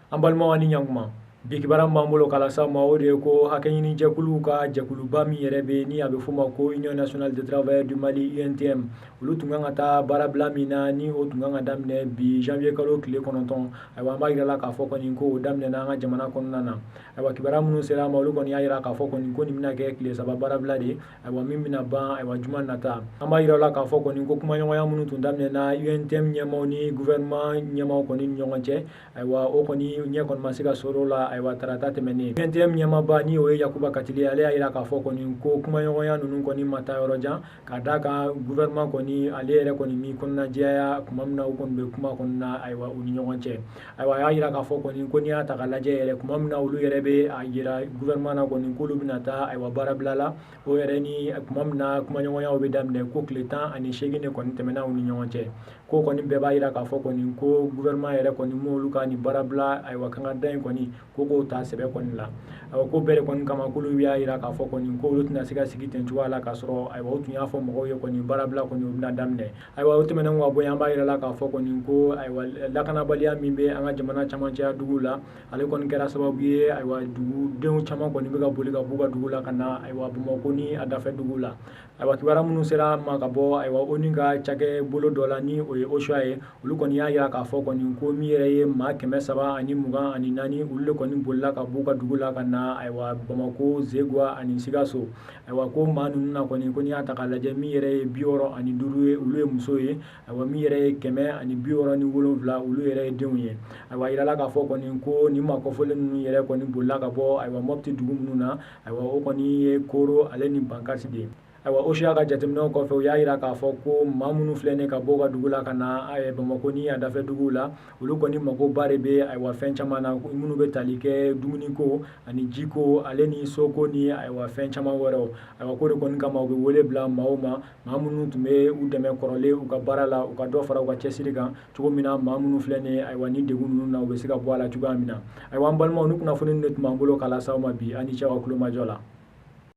An balimaw ni ɲankuma bi kibaran b'an bolo k'a lase aw ma o de ye ko hakɛɲini jɛkulu ka jɛkuluba min yɛrɛ bɛ ni a bɛ f'o ma ko Union nationale des travailleurs du Mali UNTM olu tun kan ka taa baarabila min na ni o tun kan ka daminɛ bi janvier kalo tile 9 ayiwa an b'a yira la k'a fɔ kɔni ko o daminɛna an ka jamana kɔnɔna na ayiwa kibaruya minnu sera an ma olu kɔni y'a yira k'a fɔ kɔni ko nin bɛna kɛ tile 3 baarabila de ye ayiwa min bɛna ban ayiwa juma nata an b'a yira la k'a fɔ kɔni ko kumaɲɔgɔnya minnu tun daminɛna UNTM ɲɛmaw ni gouvernement ɲɛmaw kɔni ni ɲɔgɔn cɛ ayiwa o kɔni ɲɛ kɔni ma se ka sɔrɔ o la ayiwa tarata tɛmɛnen UNTM ɲɛmaaba ni o ye Yakuba Katile ale y'a yira k'a fɔ kɔni ko kumaɲɔgɔnya ninnu kɔni ma taa yɔrɔ jan ka d'a kan gouvernement kɔni ale yɛrɛ kɔni mi kɔnɔna jɛya tuma min na u kɔni bɛ kuma kɔni na ayiwa u ni ɲɔgɔn cɛ ayiwa a y'a yira k'a fɔ kɔni ko n'i y'a ta k'a lajɛ yɛrɛ tuma min na olu yɛrɛ bɛ a yira gouvernement na kɔni k'olu bɛna taa ayiwa baarabila la o yɛrɛ ni tuma min na kumaɲɔgɔnyaw bɛ daminɛ ko tile 18 de kɔni tɛmɛna u ni ɲɔgɔn cɛ ko kɔni bɛɛ b'a yira k'a fɔ kɔni ko gouvernement yɛrɛ kɔni m'olu ka nin baarabila ayiwa kan ka da in kɔni ko k'o ta sɛbɛ kɔni la ayiwa ko bɛɛ de kɔni kama k'olu y'a yira k'a fɔ kɔni ko olu tɛna se ka sigi ten cogoya la k'a sɔrɔ ayiwa u tun y'a fɔ mɔgɔw ye kɔni baarabila kɔni o bɛna daminɛ ayiwa o tɛmɛnen ka bɔ yen an b'a yira la k'a fɔ kɔni ko ayiwa lakanabaliya min bɛ an ka jamana camancɛya duguw la ale kɔni kɛra sababu ye ayiwa dugudenw caman kɔni bɛ ka boli ka b'u ka dugu la ka na ayiwa Bamakɔ ni a dafɛ duguw la ayiwa kibaruya minnu sera an ma ka bɔ ayiwa ONU ka cakɛ bolo dɔ la ni o ye OCHA ye olu kɔni y'a yira k'a fɔ kɔni ko min yɛrɛ ye maa 324 olu de kɔni bolila ka b'u ka dugu la ka na ayiwa Bamakɔ Zeguwa ani Sikaso ayiwa ko maa ninnu na kɔni ko n'i y'a ta k'a lajɛ min yɛrɛ ye 65 ye olu ye muso ye ayiwa min yɛrɛ ye 167 olu yɛrɛ ye denw ye ayiwa a yirala k'a fɔ kɔni ko nin maa kɔfɔlen ninnu yɛrɛ kɔni bolila ka bɔ ayiwa Mopti dugu minnu na ayiwa o kɔni ye Koro ale ni Bankasi de ye ayiwa OCHA ka jateminɛw kɔfɛ u y'a yira k'a fɔ ko maa minnu filɛ nin ye ka bɔ u ka dugu la ka na Bamakɔ ni a dafɛ duguw la olu kɔni magoba de bɛ ayiwa fɛn caman na minnu bɛ tali kɛ dumuniko ani jiko ale ni soko ni ayiwa fɛn caman wɛrɛw ayiwa ko de kɔni kama u bɛ wele bila maaw ma maa minnu tun bɛ u dɛmɛ kɔrɔlen u ka baara la u ka dɔ fara u ka cɛsiri kan cogo min na maa minnu filɛ nin ye ayiwa ni degun ninnu na u bɛ se ka bɔ a la cogoya min na ayiwa an balimaw ni kunnafoni de tun b'an bolo k'a lase aw ma bi ani cɛ aw ka kulomajɔ la